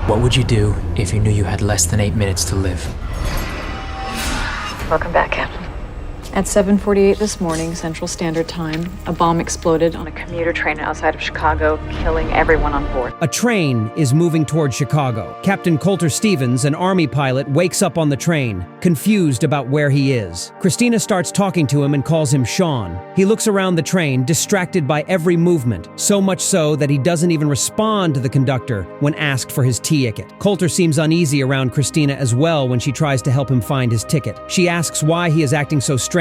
What would you do if you knew you had less than 8 minutes to live? Welcome back, Captain. At 7:48 this morning, Central Standard Time, a bomb exploded on a commuter train outside of Chicago, killing everyone on board. A train is moving toward Chicago. Captain Coulter Stevens, an Army pilot, wakes up on the train, confused about where he is. Christina starts talking to him and calls him Sean. He looks around the train, distracted by every movement, so much so that he doesn't even respond to the conductor when asked for his ticket. Coulter seems uneasy around Christina as well when she tries to help him find his ticket. She asks why he is acting so strangely,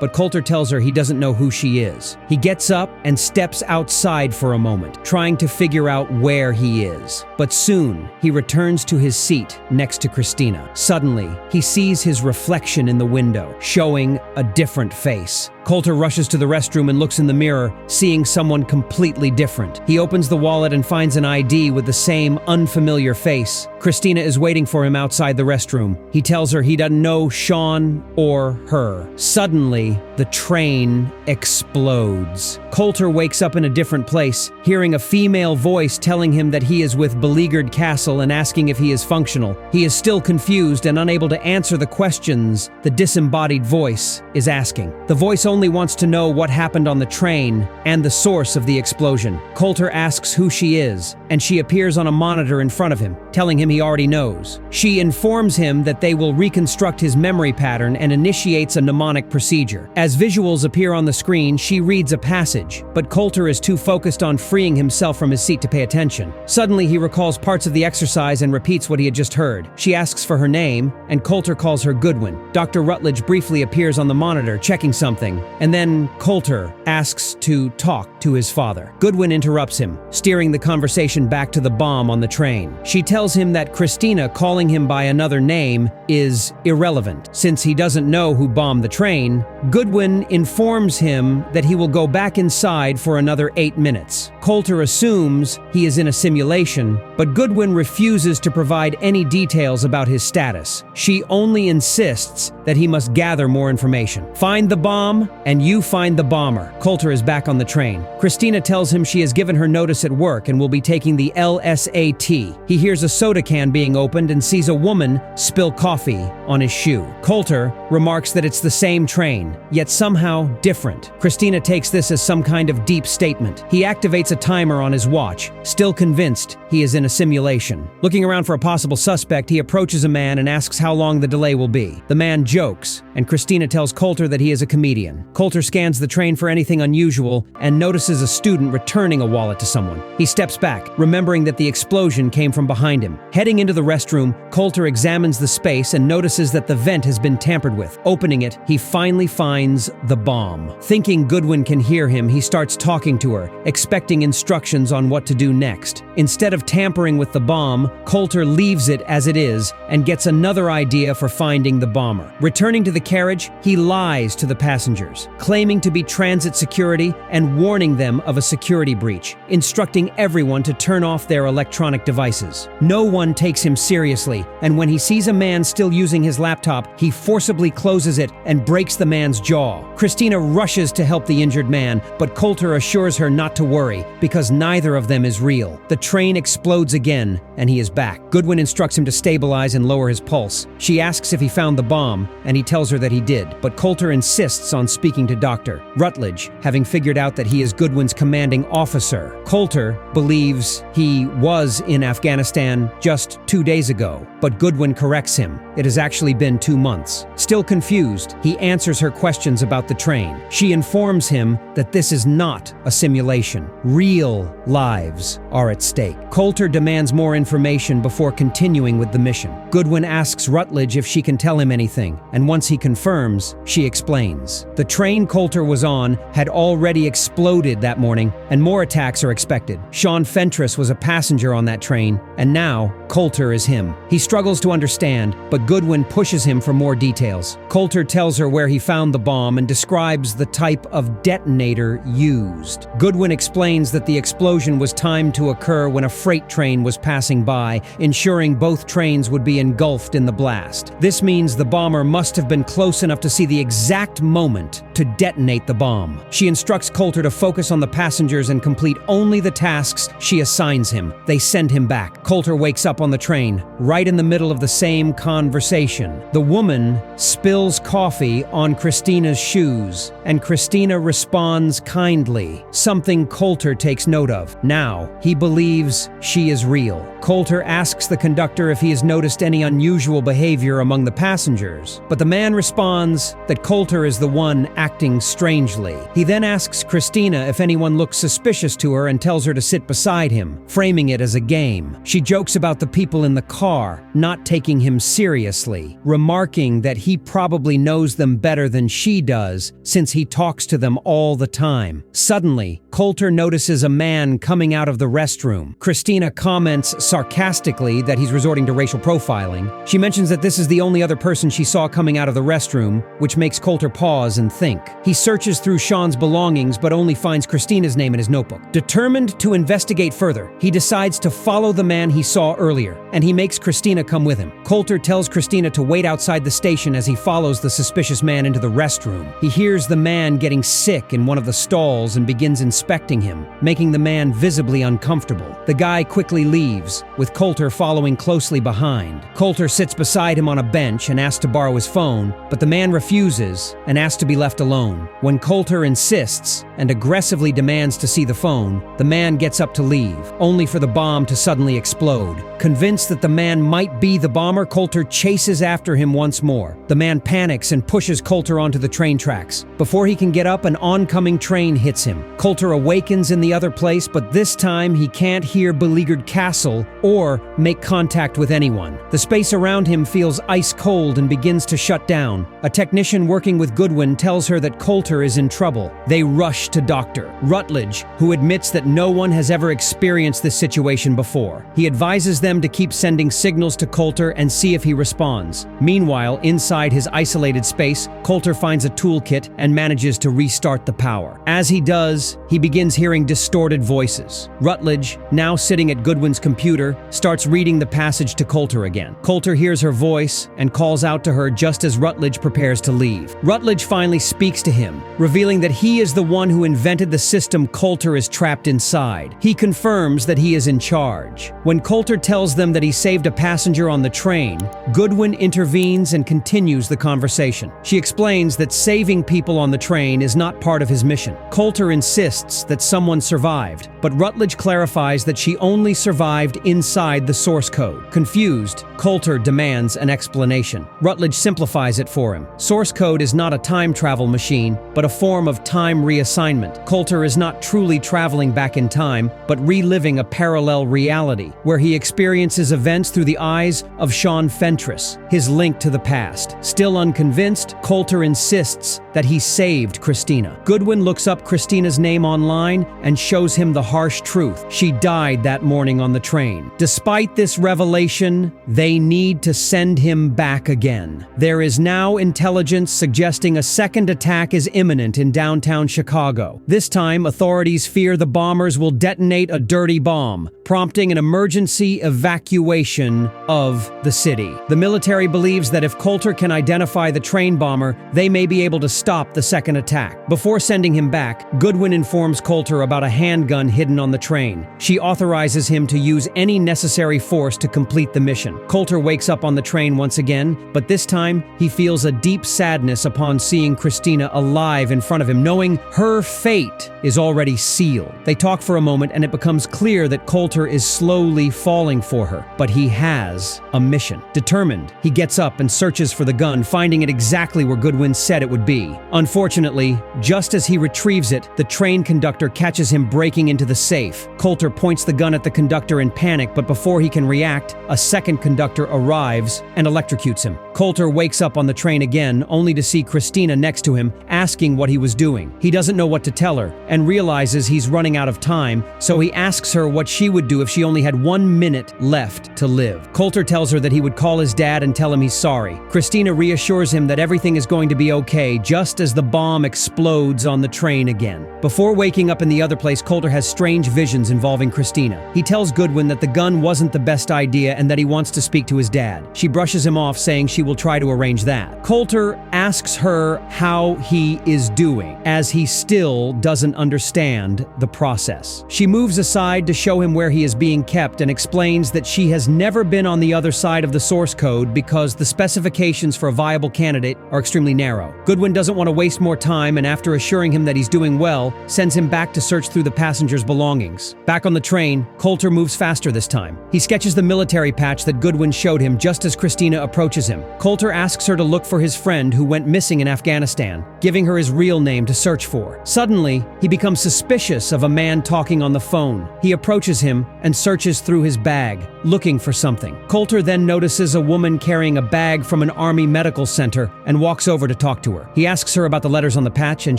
but Coulter tells her he doesn't know who she is. He gets up and steps outside for a moment, trying to figure out where he is. But soon, he returns to his seat next to Christina. Suddenly, he sees his reflection in the window, showing a different face. Coulter rushes to the restroom and looks in the mirror, seeing someone completely different. He opens the wallet and finds an ID with the same unfamiliar face. Christina is waiting for him outside the restroom. He tells her he doesn't know Sean or her. Suddenly, the train explodes. Coulter wakes up in a different place, hearing a female voice telling him that he is with Beleaguered Castle and asking if he is functional. He is still confused and unable to answer the questions the disembodied voice is asking. The voice only wants to know what happened on the train and the source of the explosion. Coulter asks who she is, and she appears on a monitor in front of him, telling him he already knows. She informs him that they will reconstruct his memory pattern and initiates a mnemonic procedure. As visuals appear on the screen, she reads a passage, but Coulter is too focused on freeing himself from his seat to pay attention. Suddenly, he recalls parts of the exercise and repeats what he had just heard. She asks for her name, and Coulter calls her Goodwin. Dr. Rutledge briefly appears on the monitor, checking something, and then Coulter asks to talk to his father. Goodwin interrupts him, steering the conversation back to the bomb on the train. She tells him that Christina calling him by another name is irrelevant. Since he doesn't know who bombed the train, Goodwin informs him that he will go back inside for another 8 minutes. Coulter assumes he is in a simulation, but Goodwin refuses to provide any details about his status. She only insists that he must gather more information. Find the bomb, and you find the bomber. Coulter is back on the train. Christina tells him she has given her notice at work and will be taking the LSAT. He hears a soda can being opened and sees a woman spill coffee on his shoe. Coulter remarks that it's the same train, yet somehow different. Christina takes this as some kind of deep statement. He activates a timer on his watch, still convinced he is in a simulation. Looking around for a possible suspect, he approaches a man and asks how long the delay will be. The man jokes, and Christina tells Coulter that he is a comedian. Coulter scans the train for anything unusual and notices a student returning a wallet to someone. He steps back, remembering that the explosion came from behind him. Heading into the restroom, Coulter examines the space and notices that the vent has been tampered with. Opening it, he finally finds the bomb. Thinking Goodwin can hear him, he starts talking to her, expecting instructions on what to do next. Instead of tampering with the bomb, Coulter leaves it as it is and gets another idea for finding the bomber. Returning to the carriage, he lies to the passengers, claiming to be transit security and warning them of a security breach, instructing everyone to turn off their electronic devices. No one takes him seriously, and when he sees a man still using his laptop, he forcibly closes it and breaks the man's jaw. Christina rushes to help the injured man, but Coulter assures her not to worry because neither of them is real. The train explodes again, and he is back. Goodwin instructs him to stabilize and lower his pulse. She asks if he found the bomb, and he tells her that he did, but Coulter insists on speaking to Dr. Rutledge, having figured out that he is Goodwin's commanding officer. Coulter believes he was in Afghanistan just 2 days ago, but Goodwin corrects him. It has actually been 2 months. Still confused, he answers her questions about the train. She informs him that this is not a simulation. Real lives are at stake. Coulter demands more information before continuing with the mission. Goodwin asks Rutledge if she can tell him anything, and once he confirms, she explains. The train Coulter was on had already exploded that morning, and more attacks are expected. Sean Fentress was a passenger on that train, and now Coulter is him. He struggles to understand, but Goodwin pushes him for more details. Coulter tells her where he found the bomb and describes the type of detonator used. Goodwin explains that the explosion was timed to occur occur when a freight train was passing by, ensuring both trains would be engulfed in the blast. This means the bomber must have been close enough to see the exact moment to detonate the bomb. She instructs Coulter to focus on the passengers and complete only the tasks she assigns him. They send him back. Coulter wakes up on the train, right in the middle of the same conversation. The woman spills coffee on Christina's shoes, and Christina responds kindly, something Coulter takes note of. Now, he believes she is real. Coulter asks the conductor if he has noticed any unusual behavior among the passengers, but the man responds that Coulter is the one acting strangely. He then asks Christina if anyone looks suspicious to her and tells her to sit beside him, framing it as a game. She jokes about the people in the car not taking him seriously, remarking that he probably knows them better than she does since he talks to them all the time. Suddenly, Coulter notices a man coming out of the restroom. Christina comments sarcastically that he's resorting to racial profiling. She mentions that this is the only other person she saw coming out of the restroom, which makes Coulter pause and think. He searches through Sean's belongings but only finds Christina's name in his notebook. Determined to investigate further, he decides to follow the man he saw earlier, and he makes Christina come with him. Coulter tells Christina to wait outside the station as he follows the suspicious man into the restroom. He hears the man getting sick in one of the stalls and begins inspecting him, making the man visibly uncomfortable. The guy quickly leaves, with Coulter following closely behind. Coulter sits beside him on a bench and asks to borrow his phone, but the man refuses and asks to be left alone. When Coulter insists and aggressively demands to see the phone, the man gets up to leave, only for the bomb to suddenly explode. Convinced that the man might be the bomber, Coulter chases after him once more. The man panics and pushes Coulter onto the train tracks. Before he can get up, an oncoming train hits him. Coulter awakens in the other place, but this time he can't hear Beleaguered Castle or make contact with anyone. The space around him feels ice cold and begins to shut down. A technician working with Goodwin tells her that Coulter is in trouble. They rush to Dr. Rutledge, who admits that no one has ever experienced this situation before. He advises them to keep sending signals to Coulter and see if he responds. Meanwhile, inside his isolated space, Coulter finds a toolkit and manages to restart the power. As he does, he begins hearing distorted voices. Rutledge, now sitting at Goodwin's computer, starts reading the passage to Coulter again. Coulter hears her voice and calls out to her just as Rutledge prepares to leave. Rutledge finally speaks to him, revealing that he is the one who invented the system Coulter is trapped inside. He confirms that he is in charge. When Coulter tells them that he saved a passenger on the train, Goodwin intervenes and continues the conversation. She explains that saving people on the train is not part of his mission. Coulter insists that someone survived, but Rutledge clarifies that she only survived inside the source code. Confused, Coulter demands an explanation. Rutledge simplifies it for him. Source code is not a time travel machine, but a form of time reassignment. Coulter is not truly traveling back in time, but reliving a parallel reality, where he experiences events through the eyes of Sean Fentress, his link to the past. Still unconvinced, Coulter insists that he saved Christina. Goodwin looks up Christina's name online and shows him the harsh truth. She died that morning on the train. Despite this revelation, they need to send him back again. There is now intelligence suggesting a second attack is imminent in downtown Chicago. This time, authorities fear the bombers will detonate a dirty bomb, prompting an emergency evacuation of the city. The military believes that if Coulter can identify the train bomber, they may be able to stop the second attack. Before sending him back, Goodwin informs Coulter about a handgun hidden on the train. She authorizes him to use any necessary force to complete the mission. Coulter wakes up on the train once again, but this time he feels a deep sadness upon seeing Christina alive in front of him, knowing her fate is already sealed. They talk for a moment and it becomes clear that Coulter is slowly falling for her, but he has a mission. Determined, he gets up and searches for the gun, finding it exactly where Goodwin said it would be. Unfortunately, just as he retrieves it, the train conductor catches him breaking into the safe. Coulter points the gun at the conductor in panic, but before he can react, a second conductor arrives and electrocutes him. Coulter wakes up on the train again, only to see Christina next to him, asking what he was doing. He doesn't know what to tell her, and realizes he's running out of time, so he asks her what she would do if she only had 1 minute left to live. Coulter tells her that he would call his dad and tell him he's sorry. Christina reassures him that everything is going to be okay, just as the bomb explodes on the train again. Before waking up in the other place, Coulter has strange visions involving and Christina. He tells Goodwin that the gun wasn't the best idea and that he wants to speak to his dad. She brushes him off, saying she will try to arrange that. Coulter asks her how he is doing, as he still doesn't understand the process. She moves aside to show him where he is being kept and explains that she has never been on the other side of the source code because the specifications for a viable candidate are extremely narrow. Goodwin doesn't want to waste more time, and after assuring him that he's doing well, sends him back to search through the passenger's belongings. Back on the train, Coulter moves faster this time. He sketches the military patch that Goodwin showed him just as Christina approaches him. Coulter asks her to look for his friend who went missing in Afghanistan, giving her his real name to search for. Suddenly, he becomes suspicious of a man talking on the phone. He approaches him and searches through his bag, looking for something. Coulter then notices a woman carrying a bag from an army medical center and walks over to talk to her. He asks her about the letters on the patch, and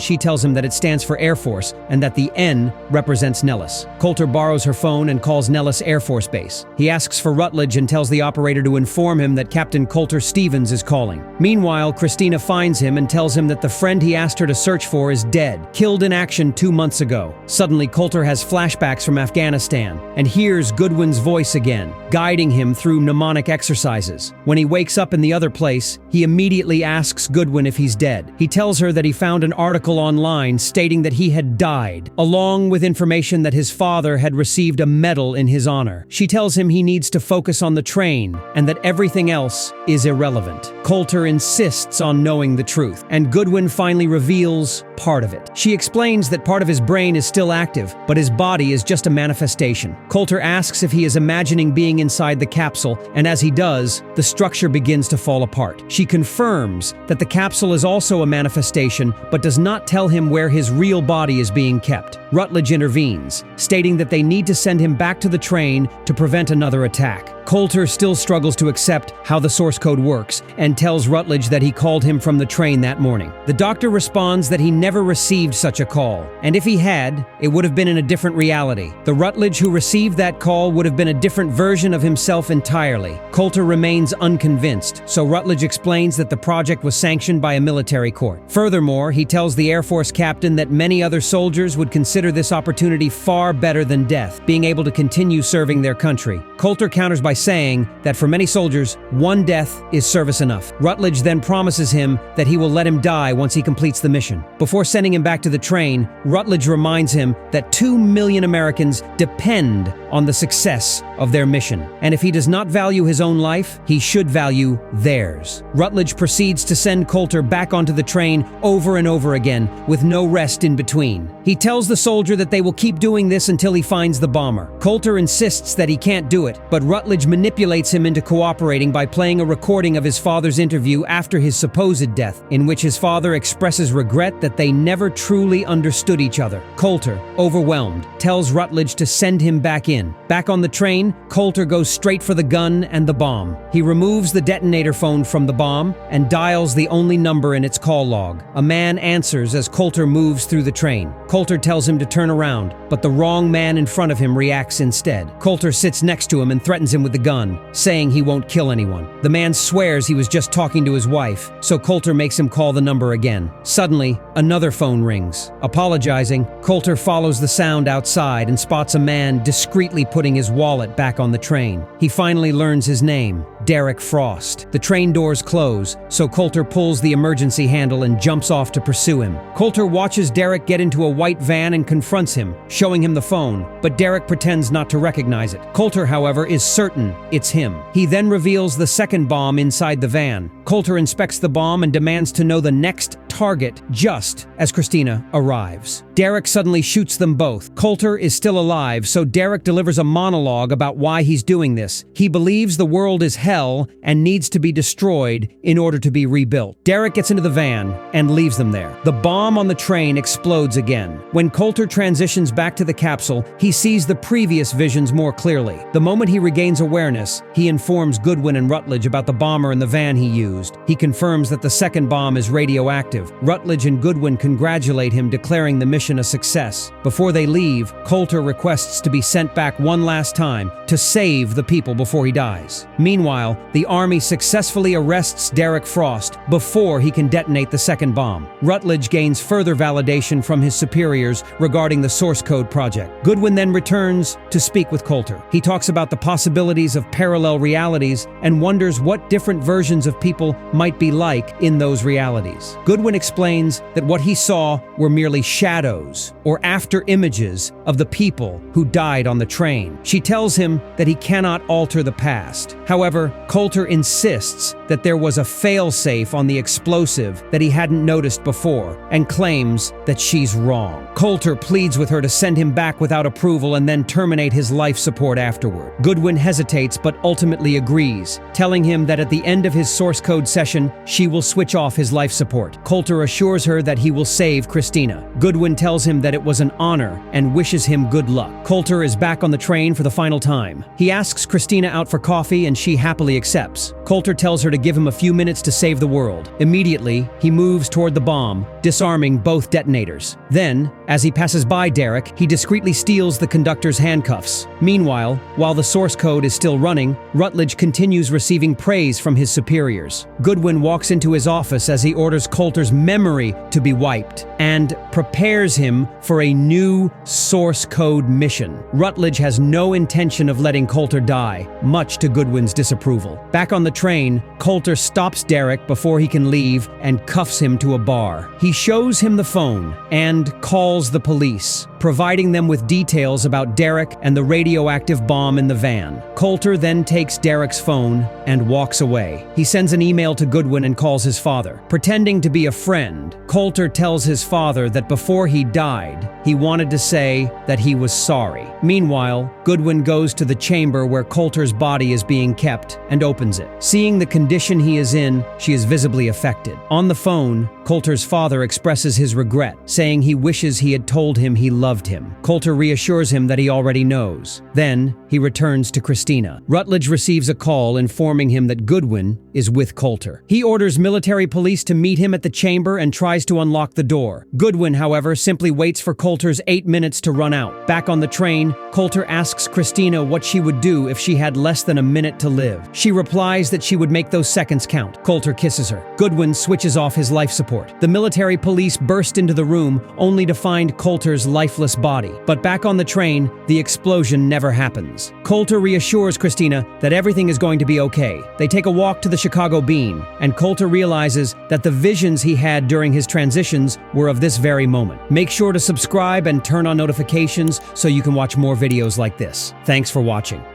she tells him that it stands for Air Force and that the N represents Nellis. Coulter borrows her phone and calls Nellis Air Force Base. He asks for Rutledge and tells the operator to inform him that Captain Coulter Stevens is calling. Meanwhile, Christina finds him and tells him that the friend he asked her to search for is dead, killed in action 2 months ago. Suddenly, Coulter has flashbacks from Afghanistan and hears Goodwin's voice again, guiding him through mnemonic exercises. When he wakes up in the other place, he immediately asks Goodwin if he's dead. He tells her that he found an article online stating that he had died, along with information that his father had received a medal in his honor. She tells him he needs to focus on the train and that everything else is irrelevant. Coulter insists on knowing the truth, and Goodwin finally reveals part of it. She explains that part of his brain is still active, but his body is just a manifestation. Coulter asks if he is imagining being inside the capsule, and as he does, the structure begins to fall apart. She confirms that the capsule is also a manifestation, but does not tell him where his real body is being kept. Rutledge intervenes, stating that they need to send him back to the train to prevent another attack. Coulter still struggles to accept how the source code works and tells Rutledge that he called him from the train that morning. The doctor responds that he never received such a call, and if he had, it would have been in a different reality. The Rutledge who received that call would have been a different version of himself entirely. Coulter remains unconvinced, so Rutledge explains that the project was sanctioned by a military court. Furthermore, he tells the Air Force captain that many other soldiers would consider this opportunity far better than death, being able to continue serving their country. Coulter counters by saying that for many soldiers, one death is service enough. Rutledge then promises him that he will let him die once he completes the mission. Before sending him back to the train, Rutledge reminds him that 2 million Americans depend on the success of their mission, and if he does not value his own life, he should value theirs. Rutledge proceeds to send Coulter back onto the train over and over again, with no rest in between. He tells the soldier that they will keep doing this until he finds the bomber. Coulter insists that he can't do it, but Rutledge manipulates him into cooperating by playing a recording of his father's interview after his supposed death, in which his father expresses regret that they never truly understood each other. Coulter, overwhelmed, tells Rutledge to send him back in. Back on the train, Coulter goes straight for the gun and the bomb. He removes the detonator phone from the bomb and dials the only number in its call log. A man answers as Coulter moves through the train. Coulter tells him to turn around, but the wrong man in front of him reacts instead. Coulter sits next to him and threatens him with the gun, saying he won't kill anyone. The man swears he was just talking to his wife, so Coulter makes him call the number again. Suddenly, another phone rings. Apologizing, Coulter follows the sound outside and spots a man discreetly putting his wallet back on the train. He finally learns his name, Derek Frost. The train doors close, so Coulter pulls the emergency handle and jumps off to pursue him. Coulter watches Derek get into a white van and confronts him, showing him the phone, but Derek pretends not to recognize it. Coulter, however, is certain it's him. He then reveals the second bomb inside the van. Coulter inspects the bomb and demands to know the next target just as Christina arrives. Derek suddenly shoots them both. Coulter is still alive, so Derek delivers a monologue about why he's doing this. He believes the world is hell and needs to be destroyed in order to be rebuilt. Derek gets into the van and leaves them there. The bomb on the train explodes again. When Coulter transitions back to the capsule, he sees the previous visions more clearly. The moment he regains awareness, he informs Goodwin and Rutledge about the bomber and the van he used. He confirms that the second bomb is radioactive, detective. Rutledge and Goodwin congratulate him, declaring the mission a success. Before they leave, Coulter requests to be sent back one last time to save the people before he dies. Meanwhile, the Army successfully arrests Derek Frost before he can detonate the second bomb. Rutledge gains further validation from his superiors regarding the source code project. Goodwin then returns to speak with Coulter. He talks about the possibilities of parallel realities and wonders what different versions of people might be like in those realities. Goodwin explains that what he saw were merely shadows or after images of the people who died on the train. She tells him that he cannot alter the past. However, Coulter insists that there was a failsafe on the explosive that he hadn't noticed before and claims that she's wrong. Coulter pleads with her to send him back without approval and then terminate his life support afterward. Goodwin hesitates but ultimately agrees, telling him that at the end of his source code session, she will switch off his life support. Coulter assures her that he will save Christina. Goodwin tells him that it was an honor and wishes him good luck. Coulter is back on the train for the final time. He asks Christina out for coffee and she happily accepts. Coulter tells her to give him a few minutes to save the world. Immediately, he moves toward the bomb, disarming both detonators. Then, as he passes by Derek, he discreetly steals the conductor's handcuffs. Meanwhile, while the source code is still running, Rutledge continues receiving praise from his superiors. Goodwin walks into his office as he orders Coulter's memory to be wiped and prepares him for a new source code mission. Rutledge has no intention of letting Coulter die, much to Goodwin's disapproval. Back on the train, Coulter stops Derek before he can leave and cuffs him to a bar. He shows him the phone and calls the police, providing them with details about Derek and the radioactive bomb in the van. Coulter then takes Derek's phone and walks away. He sends an email to Goodwin and calls his father. Pretending to be a friend, Coulter tells his father that before he died, he wanted to say that he was sorry. Meanwhile, Goodwin goes to the chamber where Coulter's body is being kept and opens it. Seeing the condition he is in, she is visibly affected. On the phone, Coulter's father expresses his regret, saying he wishes he had told him he loved him. Coulter reassures him that he already knows. Then, he returns to Christina. Rutledge receives a call informing him that Goodwin is with Coulter. He orders military police to meet him at the chamber and tries to unlock the door. Goodwin, however, simply waits for Coulter's 8 minutes to run out. Back on the train, Coulter asks Christina what she would do if she had less than a minute to live. She replies that she would make those seconds count. Coulter kisses her. Goodwin switches off his life support. The military police burst into the room only to find Coulter's lifeless body. But back on the train, the explosion never happens. Coulter reassures Christina that everything is going to be okay. They take a walk to the Chicago Bean, and Coulter realizes that the visions he had during his transitions were of this very moment. Make sure to subscribe and turn on notifications so you can watch more videos like this. Thanks for watching.